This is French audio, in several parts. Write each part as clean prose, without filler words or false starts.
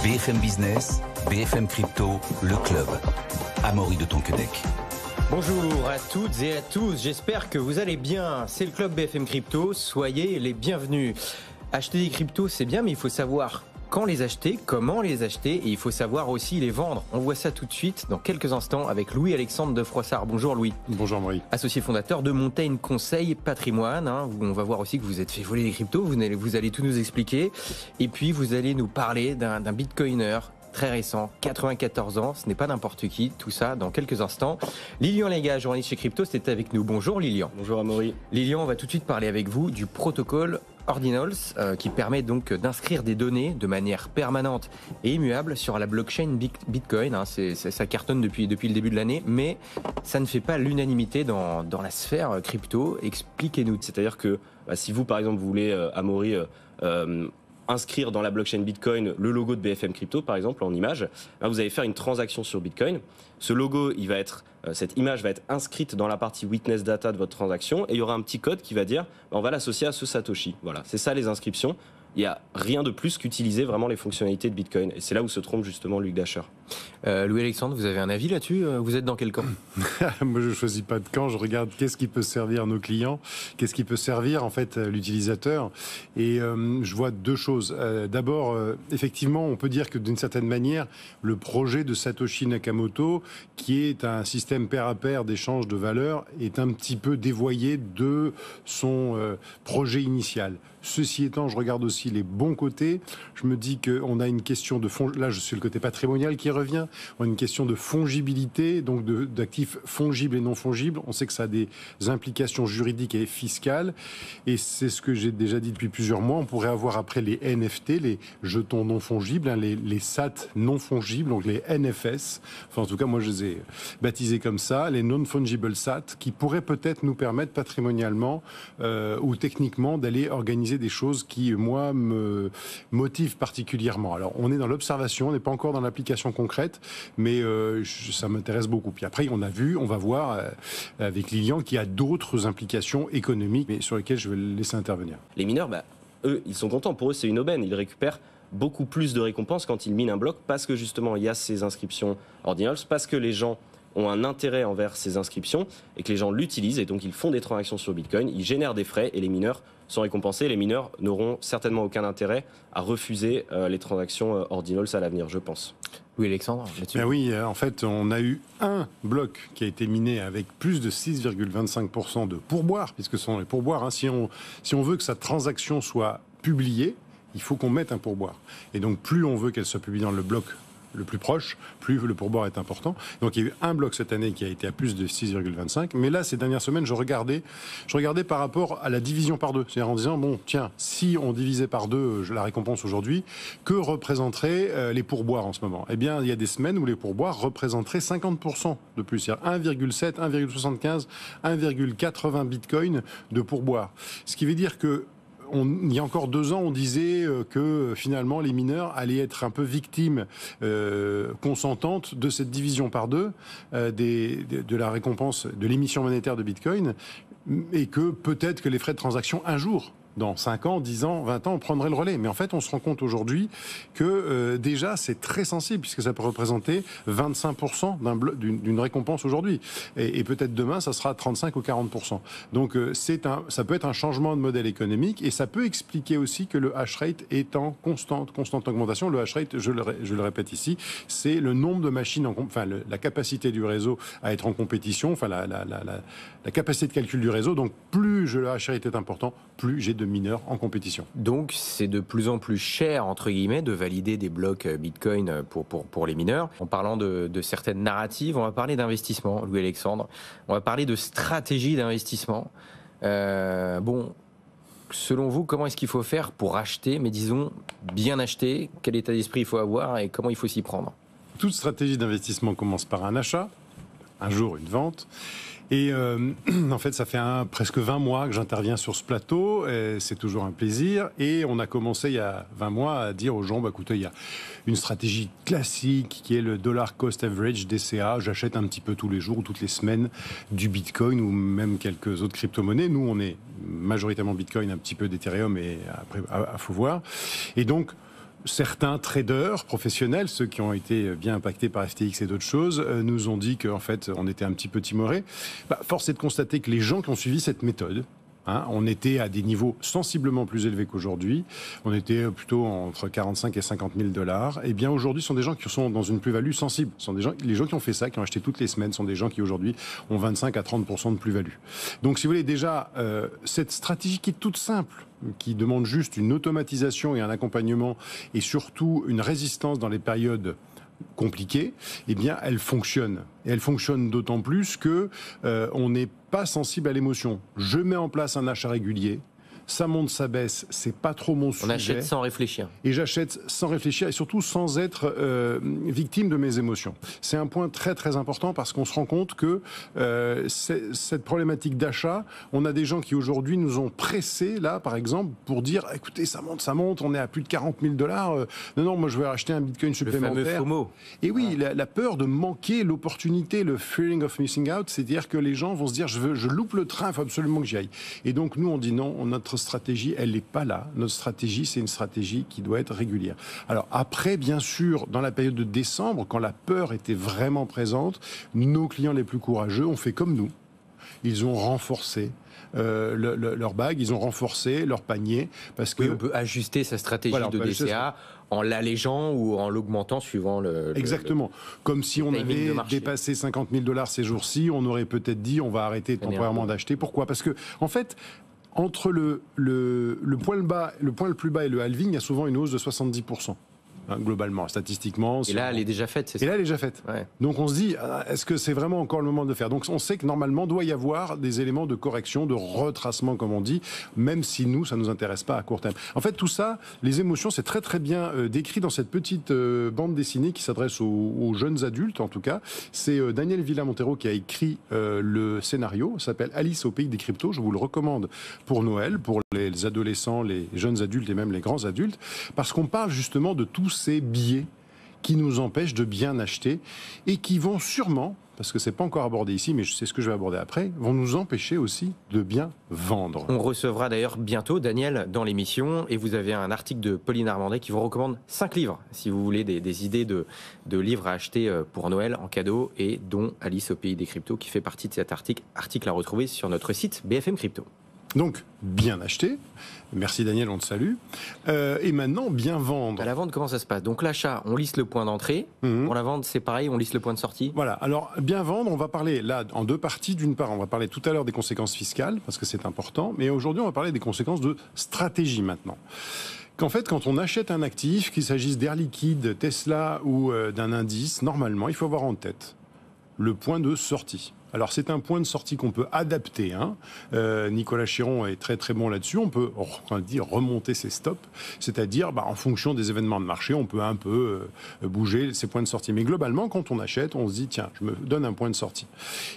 BFM Business, BFM Crypto, le club. Amaury de Tonquedec. Bonjour à toutes et à tous, j'espère que vous allez bien. C'est le club BFM Crypto, soyez les bienvenus. Acheter des cryptos, c'est bien, mais il faut savoir quand les acheter, comment les acheter, et il faut savoir aussi les vendre. On voit ça tout de suite dans quelques instants avec Louis-Alexandre de Froissart. Bonjour Louis. Bonjour Maurice. Associé fondateur de Montaigne Conseil Patrimoine. Où on va voir aussi que vous êtes fait voler des cryptos, vous allez tout nous expliquer. Et puis vous allez nous parler d'un bitcoiner très récent, 94 ans, ce n'est pas n'importe qui, tout ça dans quelques instants. Lilian Léga, journaliste chez Crypto, c'est avec nous. Bonjour Lilian. Bonjour Amaury. Lilian, on va tout de suite parler avec vous du protocole Ordinals qui permet donc d'inscrire des données de manière permanente et immuable sur la blockchain Bitcoin. Ça cartonne depuis le début de l'année, mais ça ne fait pas l'unanimité dans la sphère crypto. Expliquez-nous. C'est-à-dire que si vous, par exemple, vous voulez, Amaury, inscrire dans la blockchain Bitcoin le logo de BFM Crypto, par exemple, en image, vous allez faire une transaction sur Bitcoin. Ce logo, cette image va être inscrite dans la partie witness data de votre transaction et il y aura un petit code qui va dire on va l'associer à ce Satoshi. Voilà, c'est ça les inscriptions. Il n'y a rien de plus qu'utiliser vraiment les fonctionnalités de Bitcoin. Et c'est là où se trompe justement Luc Dacher. Louis-Alexandre, vous avez un avis là-dessus ? Vous êtes dans quel camp ? Moi, je ne choisis pas de camp. Je regarde qu'est-ce qui peut servir nos clients, qu'est-ce qui peut servir en fait l'utilisateur. Et je vois deux choses. D'abord, effectivement, on peut dire que d'une certaine manière, le projet de Satoshi Nakamoto, qui est un système pair à pair d'échange de valeurs, est un petit peu dévoyé de son projet initial. Ceci étant, je regarde aussi les bons côtés. Je me dis qu'on a une question de là, je suis le côté patrimonial qui revient. On a une question de fongibilité, donc d'actifs fongibles et non fongibles. On sait que ça a des implications juridiques et fiscales. Et c'est ce que j'ai déjà dit depuis plusieurs mois. On pourrait avoir après les NFT, les jetons non fongibles, les SAT non fongibles, donc les NFS. Enfin, en tout cas, moi, je les ai baptisés comme ça, les non-fungible SAT, qui pourraient peut-être nous permettre patrimonialement ou techniquement d'aller organiser des choses qui, moi, me motivent particulièrement. Alors, on est dans l'observation, on n'est pas encore dans l'application concrète, mais ça m'intéresse beaucoup. Puis après, on va voir avec Lilian qu'il y a d'autres implications économiques, mais sur lesquelles je vais le laisser intervenir. Les mineurs, eux, ils sont contents. Pour eux, c'est une aubaine. Ils récupèrent beaucoup plus de récompenses quand ils minent un bloc parce que, justement, il y a ces inscriptions ordinals, parce que les gens ont un intérêt envers ces inscriptions et que les gens l'utilisent et donc ils font des transactions sur Bitcoin, ils génèrent des frais et les mineurs sont récompensés. Les mineurs n'auront certainement aucun intérêt à refuser les transactions ordinals à l'avenir, je pense. Oui, Alexandre, là-dessus. Oui, en fait, on a eu un bloc qui a été miné avec plus de 6,25% de pourboire, puisque ce sont les pourboires. Si on veut que sa transaction soit publiée, il faut qu'on mette un pourboire. Et donc, plus on veut qu'elle soit publiée dans le bloc le plus proche, plus le pourboire est important. Donc il y a eu un bloc cette année qui a été à plus de 6,25. Mais là, ces dernières semaines, je regardais par rapport à la division par deux. C'est-à-dire en disant, bon, tiens, si on divisait par deux la récompense aujourd'hui, que représenteraient les pourboires en ce moment ? Eh bien, il y a des semaines où les pourboires représenteraient 50% de plus. C'est-à-dire 1,7, 1,75, 1,80 bitcoin de pourboire. Ce qui veut dire que il y a encore 2 ans, on disait que finalement les mineurs allaient être un peu victimes consentantes de cette division par deux de la récompense de l'émission monétaire de Bitcoin et que peut-être que les frais de transaction un jour, dans 5 ans, 10 ans, 20 ans, on prendrait le relais. Mais en fait, on se rend compte aujourd'hui que déjà, c'est très sensible, puisque ça peut représenter 25% d'une récompense aujourd'hui. Et peut-être demain, ça sera 35 ou 40%. Donc, ça peut être un changement de modèle économique, et ça peut expliquer aussi que le hash rate est en constante augmentation. Le hash rate, je le répète ici, c'est le nombre de machines, la capacité du réseau à être en compétition, la capacité de calcul du réseau. Donc, plus le hash rate est important, plus j'ai de mineurs en compétition. Donc c'est de plus en plus cher, entre guillemets, de valider des blocs Bitcoin pour les mineurs. En parlant de certaines narratives, on va parler d'investissement, Louis-Alexandre. On va parler de stratégie d'investissement. Selon vous, comment est-ce qu'il faut faire pour acheter, mais disons bien acheter ? Quel état d'esprit il faut avoir et comment il faut s'y prendre ? Toute stratégie d'investissement commence par un achat, un jour une vente. Et en fait, ça fait presque 20 mois que j'interviens sur ce plateau. C'est toujours un plaisir. Et on a commencé il y a 20 mois à dire aux gens, écoutez, il y a une stratégie classique qui est le dollar cost average, DCA. J'achète un petit peu tous les jours ou toutes les semaines du Bitcoin ou même quelques autres crypto-monnaies. Nous, on est majoritairement Bitcoin, un petit peu d'Ethereum et après, faut voir. Et donc, certains traders professionnels, ceux qui ont été bien impactés par FTX et d'autres choses, nous ont dit qu'en fait, on était un petit peu timorés. Force est de constater que les gens qui ont suivi cette méthode, on était à des niveaux sensiblement plus élevés qu'aujourd'hui. On était plutôt entre 45 et 50 000 $. Et bien aujourd'hui, ce sont des gens qui sont dans une plus-value sensible. Ce sont des gens, les gens qui ont fait ça, qui ont acheté toutes les semaines, sont des gens qui aujourd'hui ont 25 à 30% de plus-value. Donc si vous voulez déjà, cette stratégie qui est toute simple, qui demande juste une automatisation et un accompagnement et surtout une résistance dans les périodes compliquée, eh bien, elle fonctionne. Et elle fonctionne d'autant plus que on n'est pas sensible à l'émotion. Je mets en place un achat régulier. Ça monte, ça baisse, c'est pas trop mon sujet. On achète sans réfléchir. Et j'achète sans réfléchir et surtout sans être victime de mes émotions. C'est un point très très important parce qu'on se rend compte que cette problématique d'achat, on a des gens qui aujourd'hui nous ont pressés, là par exemple, pour dire écoutez, ça monte, on est à plus de 40 000 $. Non, moi je vais acheter un bitcoin supplémentaire. Le fameux FOMO. Et oui, la peur de manquer l'opportunité, le feeling of missing out, c'est-à-dire que les gens vont se dire je loupe le train, il faut absolument que j'y aille. Et donc nous on dit non, notre stratégie, elle n'est pas là. Notre stratégie, c'est une stratégie qui doit être régulière. Alors après, bien sûr, dans la période de décembre, quand la peur était vraiment présente, nos clients les plus courageux ont fait comme nous. Ils ont renforcé leur bague, ils ont renforcé leur panier. Parce que oui, on peut ajuster sa stratégie de DCA en l'allégeant ou en l'augmentant suivant Exactement. Comme si on avait dépassé 50 000 $ ces jours-ci, on aurait peut-être dit on va arrêter temporairement d'acheter. Pourquoi ? Parce que, en fait, entre le point le plus bas et le halving, il y a souvent une hausse de 70%. Globalement, statistiquement. Et là, elle est déjà faite, c'est ça ? Et là, elle est déjà faite. Ouais. Donc, on se dit, est-ce que c'est vraiment encore le moment de le faire ? Donc, on sait que normalement, doit y avoir des éléments de correction, de retracement, comme on dit, même si nous, ça ne nous intéresse pas à court terme. En fait, tout ça, les émotions, c'est très, très bien décrit dans cette petite bande dessinée qui s'adresse aux jeunes adultes, en tout cas. C'est Daniel Villa-Montero qui a écrit le scénario. Ça s'appelle Alice au pays des cryptos. Je vous le recommande pour Noël, pour les adolescents, les jeunes adultes et même les grands adultes, parce qu'on parle justement de tous ces biais qui nous empêchent de bien acheter et qui vont sûrement, parce que c'est pas encore abordé ici, mais c'est ce que je vais aborder après, vont nous empêcher aussi de bien vendre. On recevra d'ailleurs bientôt Daniel dans l'émission et vous avez un article de Pauline Armandet qui vous recommande 5 livres si vous voulez des idées de livres à acheter pour Noël en cadeau et dont Alice au pays des cryptos qui fait partie de cet article à retrouver sur notre site BFM Crypto. Donc, bien acheter. Merci Daniel, on te salue. Et maintenant, bien vendre. À la vente, comment ça se passe ? Donc l'achat, on liste le point d'entrée. Pour la vente, c'est pareil, on liste le point de sortie. Voilà, alors bien vendre, on va parler là en deux parties. D'une part, on va parler tout à l'heure des conséquences fiscales, parce que c'est important. Mais aujourd'hui, on va parler des conséquences de stratégie maintenant. Qu'en fait, quand on achète un actif, qu'il s'agisse d'Air Liquide, Tesla ou d'un indice, normalement, il faut avoir en tête le point de sortie. Alors c'est un point de sortie qu'on peut adapter. Nicolas Chiron est très très bon là-dessus. On peut remonter ses stops, c'est-à-dire en fonction des événements de marché, on peut un peu bouger ces points de sortie. Mais globalement, quand on achète, on se dit tiens, je me donne un point de sortie.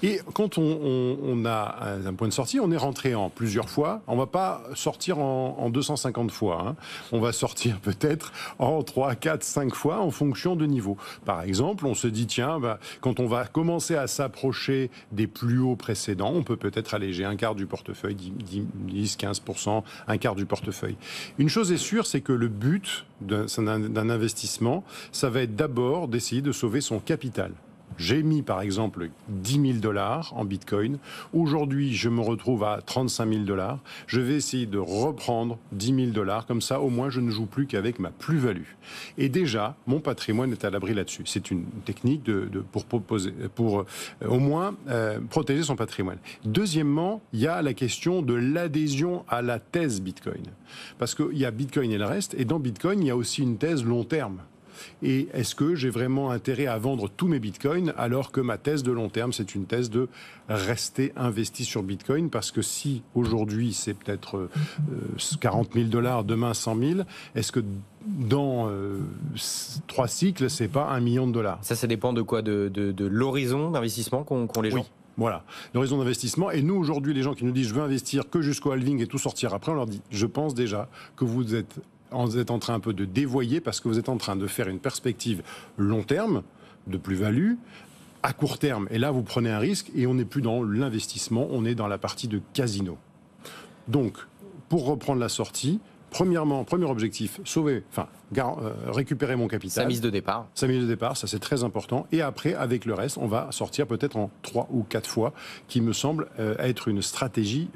Et quand on a un point de sortie, on est rentré en plusieurs fois. On va pas sortir en 250 fois. On va sortir peut-être en 3, 4, 5 fois en fonction de niveau. Par exemple, on se dit tiens, quand on va commencer à s'approcher des plus hauts précédents, on peut peut-être alléger un quart du portefeuille, 10, 15%, un quart du portefeuille. Une chose est sûre, c'est que le but d'un investissement, ça va être d'abord d'essayer de sauver son capital. J'ai mis par exemple 10 000 $ en Bitcoin. Aujourd'hui, je me retrouve à 35 000 $. Je vais essayer de reprendre 10 000 $. Comme ça, au moins, je ne joue plus qu'avec ma plus-value. Et déjà, mon patrimoine est à l'abri là-dessus. C'est une technique pour au moins protéger son patrimoine. Deuxièmement, il y a la question de l'adhésion à la thèse Bitcoin. Parce qu'il y a Bitcoin et le reste. Et dans Bitcoin, il y a aussi une thèse long terme. Et est-ce que j'ai vraiment intérêt à vendre tous mes bitcoins alors que ma thèse de long terme, c'est une thèse de rester investi sur Bitcoin? Parce que si aujourd'hui c'est peut-être 40 000 $, demain 100 000, est-ce que dans 3 cycles, c'est pas 1 million de $? Ça dépend de quoi? De l'horizon d'investissement qu'ont les gens? Oui. Voilà, l'horizon d'investissement. Et nous, aujourd'hui, les gens qui nous disent « je veux investir que jusqu'au halving et tout sortir après », on leur dit « je pense déjà que vous êtes en train un peu de dévoyer parce que vous êtes en train de faire une perspective long terme, de plus-value, à court terme. Et là, vous prenez un risque et on n'est plus dans l'investissement, on est dans la partie de casino. » Donc, pour reprendre la sortie, premier objectif, récupérer mon capital. Sa mise de départ. Sa mise de départ, ça c'est très important. Et après, avec le reste, on va sortir peut-être en 3 ou 4 fois, qui me semble être une stratégie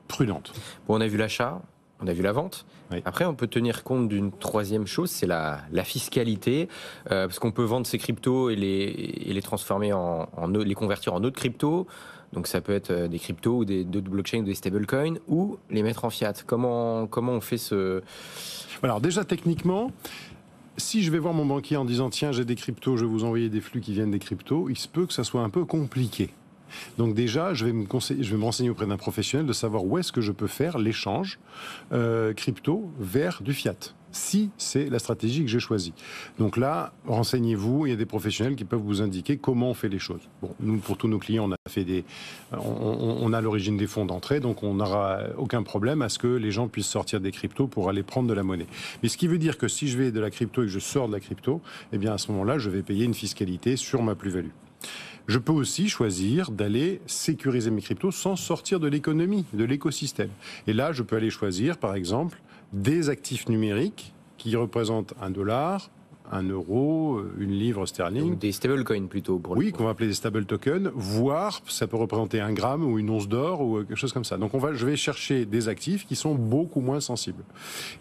prudente. Bon, on a vu l'achat, on a vu la vente. Oui. Après, on peut tenir compte d'une troisième chose, c'est la fiscalité, parce qu'on peut vendre ces cryptos et les transformer les convertir en autres cryptos. Donc ça peut être des cryptos ou d'autres blockchains ou des stablecoins, ou les mettre en fiat. Comment on fait ce... Alors déjà, techniquement, si je vais voir mon banquier en disant « Tiens, j'ai des cryptos, je vais vous envoyer des flux qui viennent des cryptos », il se peut que ça soit un peu compliqué. Donc déjà, je vais me renseigner auprès d'un professionnel de savoir où est-ce que je peux faire l'échange crypto vers du fiat, si c'est la stratégie que j'ai choisie. Donc là, renseignez-vous, il y a des professionnels qui peuvent vous indiquer comment on fait les choses. Bon, nous, pour tous nos clients, on a l'origine des fonds d'entrée, donc on n'aura aucun problème à ce que les gens puissent sortir des cryptos pour aller prendre de la monnaie. Mais ce qui veut dire que si je vais de la crypto et que je sors de la crypto, eh bien à ce moment-là, je vais payer une fiscalité sur ma plus-value. Je peux aussi choisir d'aller sécuriser mes cryptos sans sortir de l'économie, de l'écosystème. Et là, je peux aller choisir, par exemple, des actifs numériques qui représentent $1, 1 euro, une livre sterling. Donc des stablecoins plutôt. Oui, qu'on va appeler des stable tokens, voire ça peut représenter 1 gramme ou une once d'or ou quelque chose comme ça. Donc je vais chercher des actifs qui sont beaucoup moins sensibles.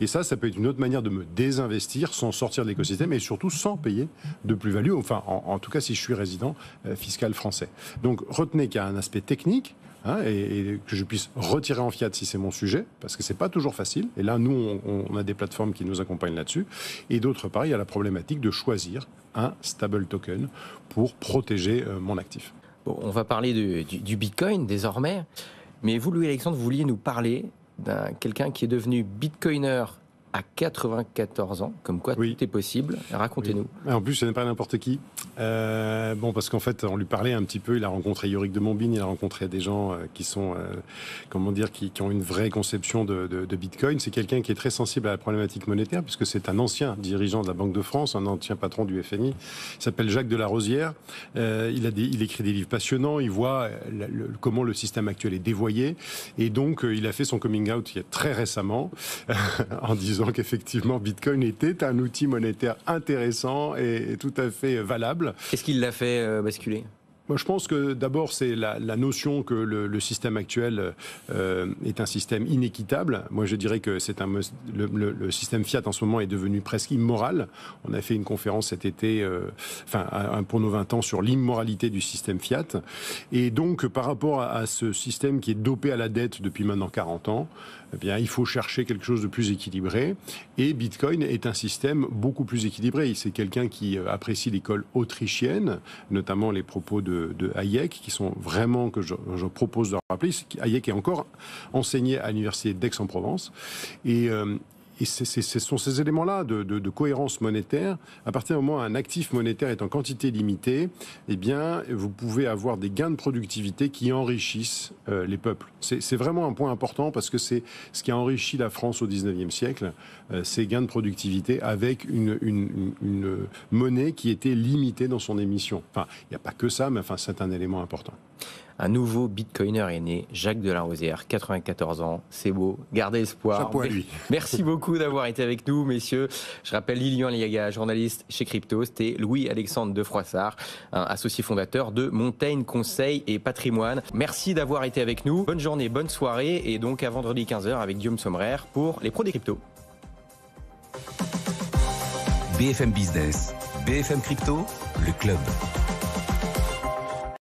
Et ça peut être une autre manière de me désinvestir sans sortir de l'écosystème et surtout sans payer de plus-value, enfin en tout cas si je suis résident fiscal français. Donc retenez qu'il y a un aspect technique, et que je puisse retirer en fiat si c'est mon sujet, parce que c'est pas toujours facile. Et là, nous, on a des plateformes qui nous accompagnent là-dessus. Et d'autre part, il y a la problématique de choisir un stable token pour protéger mon actif. Bon, on va parler du Bitcoin désormais. Mais vous, Louis-Alexandre, vous vouliez nous parler d'un quelqu'un qui est devenu Bitcoiner à 94 ans, comme quoi oui. Tout est possible. Racontez-nous. Oui. En plus, ce n'est pas n'importe qui. Parce qu'en fait, on lui parlait un petit peu. Il a rencontré Yorick de Montbine, il a rencontré des gens qui sont, qui ont une vraie conception de Bitcoin. C'est quelqu'un qui est très sensible à la problématique monétaire, puisque c'est un ancien dirigeant de la Banque de France, un ancien patron du FMI. Il s'appelle Jacques Delarosière. Il écrit des livres passionnants. Il voit comment le système actuel est dévoyé. Et donc, il a fait son coming out il y a très récemment, en disant qu'effectivement Bitcoin était un outil monétaire intéressant et tout à fait valable. Qu'est-ce qui l'a fait basculer ? Moi, je pense que d'abord, c'est la notion que le système actuel est un système inéquitable. Moi, je dirais que le système fiat en ce moment est devenu presque immoral. On a fait une conférence cet été, pour nos 20 ans, sur l'immoralité du système fiat. Et donc, par rapport à ce système qui est dopé à la dette depuis maintenant 40 ans, eh bien, il faut chercher quelque chose de plus équilibré. Et Bitcoin est un système beaucoup plus équilibré. C'est quelqu'un qui apprécie l'école autrichienne, notamment les propos de Hayek, qui sont vraiment, que je propose de rappeler. Hayek est encore enseigné à l'université d'Aix-en-Provence. Et ce sont ces éléments-là de cohérence monétaire. À partir du moment où un actif monétaire est en quantité limitée, eh bien, vous pouvez avoir des gains de productivité qui enrichissent les peuples. C'est vraiment un point important parce que c'est ce qui a enrichi la France au XIXe siècle, ces gains de productivité avec une monnaie qui était limitée dans son émission. Enfin, il n'y a pas que ça, mais c'est un élément important. Un nouveau Bitcoiner est né, Jacques Delarosière, 94 ans, c'est beau, gardez espoir. Chapeau à lui. Merci beaucoup d'avoir été avec nous, messieurs. Je rappelle Lilian Liaga, journaliste chez Crypto, c'était Louis-Alexandre de Froissart, associé fondateur de Montaigne Conseil et Patrimoine. Merci d'avoir été avec nous, bonne journée, bonne soirée, et donc à vendredi 15h avec Guillaume Sommerer pour les pros des cryptos. BFM Business, BFM Crypto, le club.